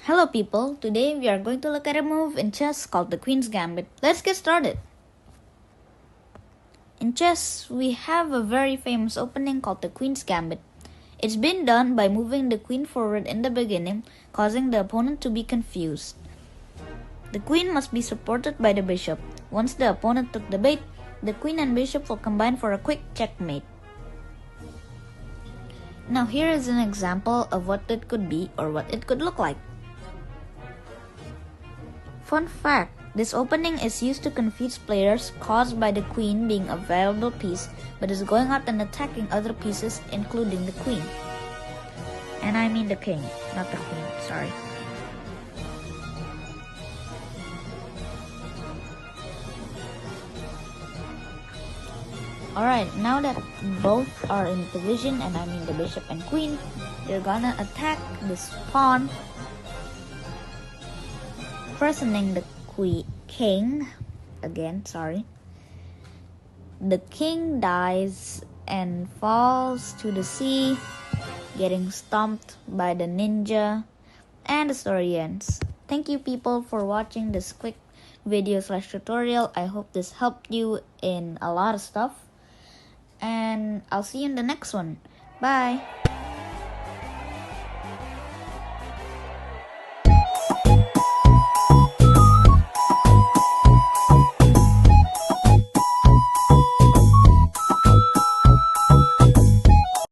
Hello people, today we are going to look at a move in chess called the Queen's Gambit. Let's get started. In chess, we have a very famous opening called the Queen's Gambit. It's been done by moving the queen forward in the beginning, causing the opponent to be confused. The queen must be supported by the bishop. Once the opponent took the bait, the queen and bishop will combine for a quick checkmate. Now here is an example of what it could be or what it could look like. Fun fact, this opening is used to confuse players caused by the queen being a valuable piece but is going out and attacking other pieces including the queen. And I mean the king, not the queen, sorry. Alright, now that both are in position, and I mean the bishop and queen, they're gonna attack this pawn, presenting the king. The king dies and falls to the sea, getting stomped by the ninja, and the story ends. Thank you people for watching this quick video/tutorial. I hope this helped you in a lot of stuff, and I'll see you in the next one. Bye.